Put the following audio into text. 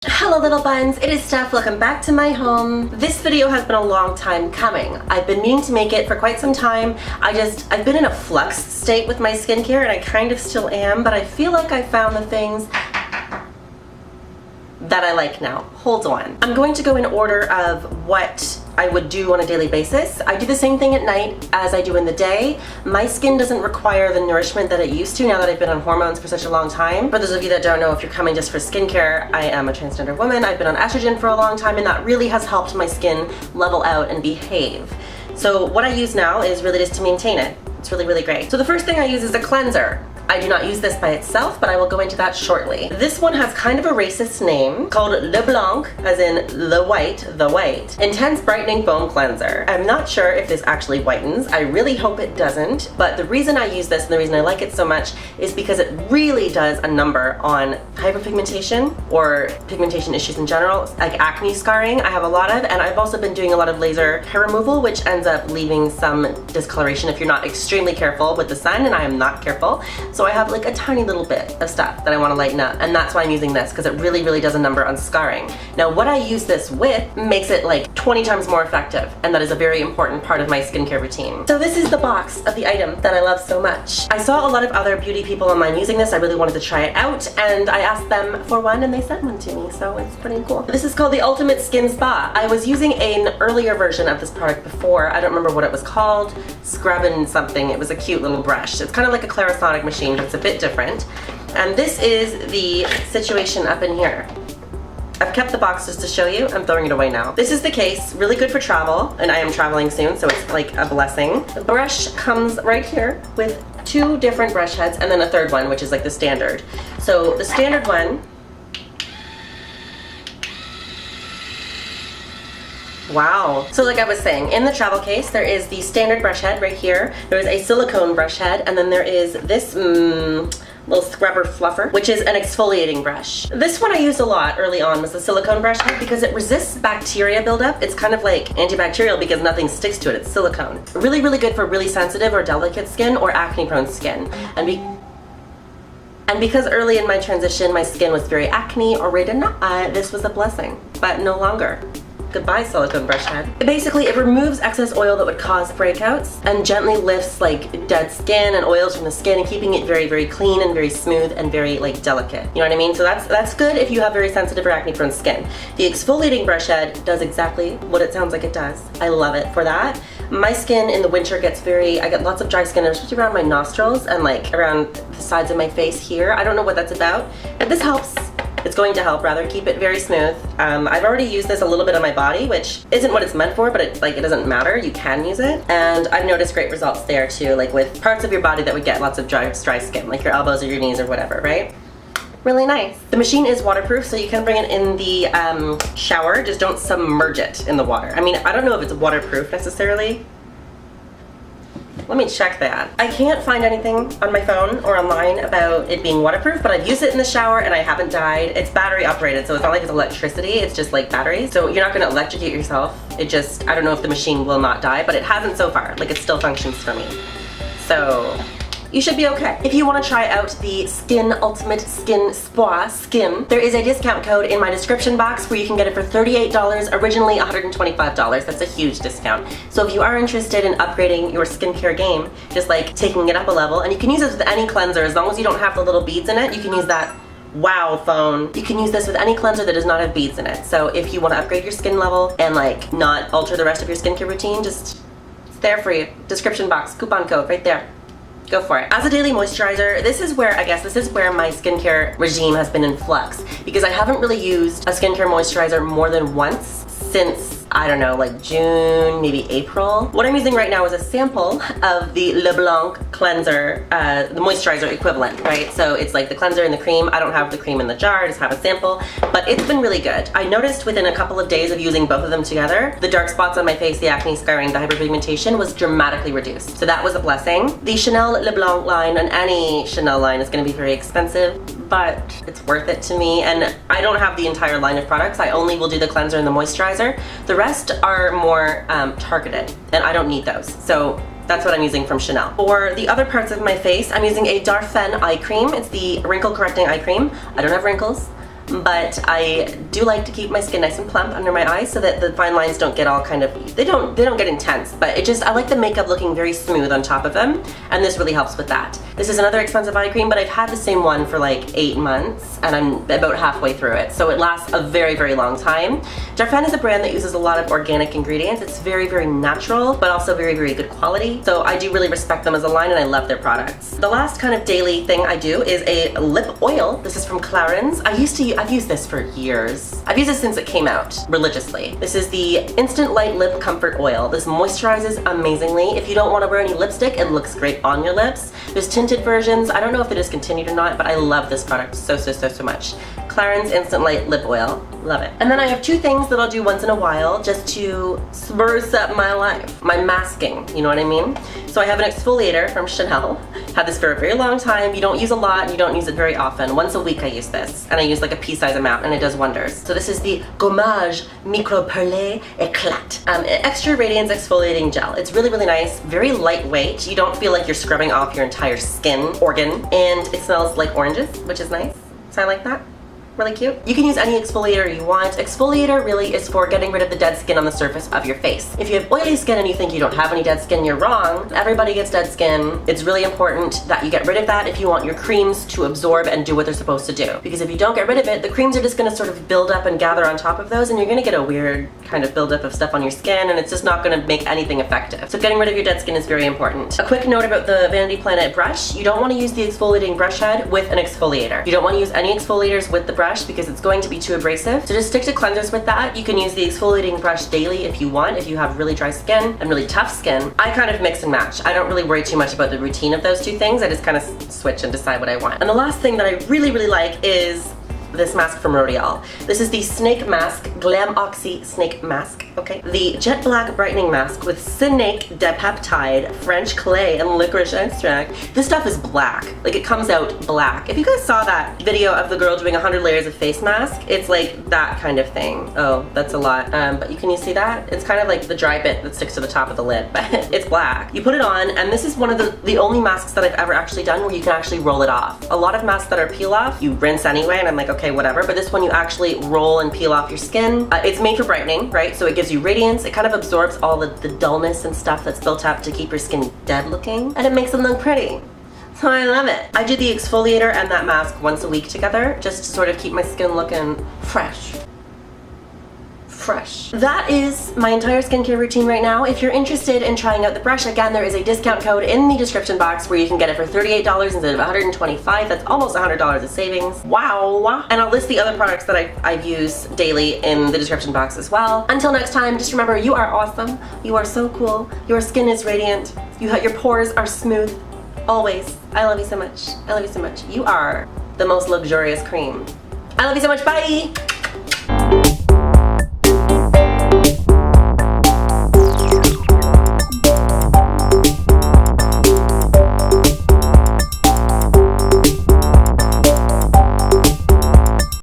Hello little buns, it is Steph. Welcome back to my home. This video has been a long time coming. I've been meaning to make it for quite some time. I've been in a flux state with my skincare, and I kind of still am, but I feel like I found the things that I like now. Hold on. I'm going to go in order of what I would do on a daily basis. I do the same thing at night as I do in the day. My skin doesn't require the nourishment that it used to now that I've been on hormones for such a long time. For those of you that don't know, if you're coming just for skincare, I am a transgender woman. I've been on estrogen for a long time, and that really has helped my skin level out and behave. So what I use now is really just to maintain it. It's really, really great. So the first thing I use is a cleanser. I do not use this by itself, but I will go into that shortly. This one has kind of a racist name called Le Blanc, as in the white, Intense Brightening Foam Cleanser. I'm not sure if this actually whitens. I really hope it doesn't, but the reason I use this and the reason I like it so much is because it really does a number on hyperpigmentation or pigmentation issues in general, like acne scarring I have a lot of, and I've also been doing a lot of laser hair removal, which ends up leaving some discoloration if you're not extremely careful with the sun, and I am not careful. So I have like a tiny little bit of stuff that I want to lighten up, and that's why I'm using this, because it really, really does a number on scarring. Now what I use this with makes it like 20 times more effective, and that is a very important part of my skincare routine. So this is the box of the item that I love so much. I saw a lot of other beauty people online using this. I really wanted to try it out, and I asked them for one and they sent one to me, so it's pretty cool. This is called the Ultimate Skin Spa. I was using an earlier version of this product before. I don't remember what it was called. Scrubbin' something. It was a cute little brush. It's kind of like a Clarisonic machine, but it's a bit different. And this is the situation up in here. I've kept the box just to show you. I'm throwing it away now. This is the case, really good for travel, and I am traveling soon, so it's like a blessing. The brush comes right here with two different brush heads and then a third one, which is like the standard. So the standard one, wow. So like I was saying, in the travel case, there is the standard brush head right here. There is a silicone brush head, and then there is this little scrubber fluffer, which is an exfoliating brush. This one I used a lot early on was the silicone brush head because it resists bacteria buildup. It's kind of like antibacterial because nothing sticks to it. It's silicone. Really, really good for really sensitive or delicate skin or acne-prone skin. And because early in my transition, my skin was very acne-ridden, this was a blessing, but no longer. Goodbye, silicone brush head. Basically, it removes excess oil that would cause breakouts and gently lifts like dead skin and oils from the skin and keeping it very, very clean and very smooth and very like delicate. You know what I mean? So that's good if you have very sensitive or acne prone skin. The exfoliating brush head does exactly what it sounds like it does. I love it for that. My skin in the winter gets I get lots of dry skin, especially around my nostrils and like around the sides of my face here. I don't know what that's about, but this helps. It's going to help rather keep it very smooth. I've already used this a little bit on my body, which isn't what it's meant for, but it doesn't matter. You can use it. And I've noticed great results there too, like with parts of your body that would get lots of dry skin, like your elbows or your knees or whatever, right? Really nice. The machine is waterproof, so you can bring it in the shower. Just don't submerge it in the water. I mean, I don't know if it's waterproof necessarily. Let me check that. I can't find anything on my phone or online about it being waterproof, but I've used it in the shower and I haven't died. It's battery operated, so it's not like it's electricity, it's just like batteries. So you're not gonna electrocute yourself. It just, I don't know if the machine will not die, but it hasn't so far. Like it still functions for me. So you should be okay. If you want to try out the Ultimate Skin Spa, there is a discount code in my description box where you can get it for $38, originally $125. That's a huge discount. So if you are interested in upgrading your skincare game, just like taking it up a level, and you can use this with any cleanser as long as you don't have the little beads in it, you can use that wow phone. You can use this with any cleanser that does not have beads in it. So if you want to upgrade your skin level and like not alter the rest of your skincare routine, it's there for you. Description box, coupon code right there. Go for it. As a daily moisturizer, this is where my skincare regime has been in flux, because I haven't really used a skincare moisturizer more than once since, I don't know, like June, maybe April. What I'm using right now is a sample of the Le Blanc cleanser, the moisturizer equivalent, right? So it's like the cleanser and the cream. I don't have the cream in the jar, I just have a sample, but it's been really good. I noticed within a couple of days of using both of them together, the dark spots on my face, the acne scarring, the hyperpigmentation was dramatically reduced. So that was a blessing. The Chanel Le Blanc line, and any Chanel line, is gonna be very expensive, but it's worth it to me. And I don't have the entire line of products. I only will do the cleanser and the moisturizer. The rest are more targeted, and I don't need those. So that's what I'm using from Chanel. For the other parts of my face, I'm using a Darphin eye cream. It's the wrinkle correcting eye cream. I don't have wrinkles. but I do like to keep my skin nice and plump under my eyes so that the fine lines don't get all kind of, they don't get intense, but I like the makeup looking very smooth on top of them, and this really helps with that. This is another expensive eye cream, but I've had the same one for like 8 months, and I'm about halfway through it, so it lasts a very, very long time. Darphin is a brand that uses a lot of organic ingredients. It's very, very natural, but also very, very good quality, so I do really respect them as a line, and I love their products. The last kind of daily thing I do is a lip oil. This is from Clarins. I've used this for years. I've used this since it came out religiously. This is the Instant Light Lip Comfort Oil. This moisturizes amazingly. If you don't want to wear any lipstick, it looks great on your lips. There's tinted versions. I don't know if they're discontinued or not, but I love this product so much. Clarins Instant Light Lip Oil. Love it. And then I have 2 things that I'll do once in a while just to spruce up my life. My masking, you know what I mean? So I have an exfoliator from Chanel. Had this for a very long time. You don't use a lot and you don't use it very often. Once a week I use this, and I use like a pea-size amount, and it does wonders. So this is the Gommage Micro Perlé Eclat. Extra Radiance Exfoliating Gel. It's really, really nice, very lightweight. You don't feel like you're scrubbing off your entire skin organ, and it smells like oranges, which is nice. So I like that. Really cute. You can use any exfoliator you want. Exfoliator really is for getting rid of the dead skin on the surface of your face. If you have oily skin and you think you don't have any dead skin, you're wrong. Everybody gets dead skin. It's really important that you get rid of that if you want your creams to absorb and do what they're supposed to do. Because if you don't get rid of it, the creams are just gonna sort of build up and gather on top of those, and you're gonna get a weird kind of buildup of stuff on your skin, and it's just not gonna make anything effective. So getting rid of your dead skin is very important. A quick note about the Vanity Planet brush. You don't wanna use the exfoliating brush head with an exfoliator. You don't wanna use any exfoliators with the brush because it's going to be too abrasive. So just stick to cleansers with that. You can use the exfoliating brush daily if you want, if you have really dry skin and really tough skin. I kind of mix and match. I don't really worry too much about the routine of those 2 things. I just kind of switch and decide what I want. And the last thing that I really, really like is this mask from L'Oreal. This is the Snake Mask Glam Oxy Snake Mask, okay? The Jet Black Brightening Mask with Snake Dipeptide, French Clay, and Licorice Extract. This stuff is black. Like, it comes out black. If you guys saw that video of the girl doing 100 layers of face mask, it's like that kind of thing. Oh, that's a lot. But can you see that? It's kind of like the dry bit that sticks to the top of the lid, but it's black. You put it on, and this is one of the only masks that I've ever actually done where you can actually roll it off. A lot of masks that are peel off, you rinse anyway, and I'm like, okay, whatever, but this one you actually roll and peel off your skin. It's made for brightening, right? So it gives you radiance. It kind of absorbs all the dullness and stuff that's built up to keep your skin dead looking, and it makes them look pretty. So I love it. I do the exfoliator and that mask once a week together just to sort of keep my skin looking fresh. That is my entire skincare routine right now. If you're interested in trying out the brush, again, there is a discount code in the description box where you can get it for $38 instead of $125. That's almost $100 of savings. Wow. And I'll list the other products that I've used daily in the description box as well. Until next time, just remember, you are awesome. You are so cool. Your skin is radiant. Your pores are smooth. Always. I love you so much. I love you so much. You are the most luxurious cream. I love you so much. Bye.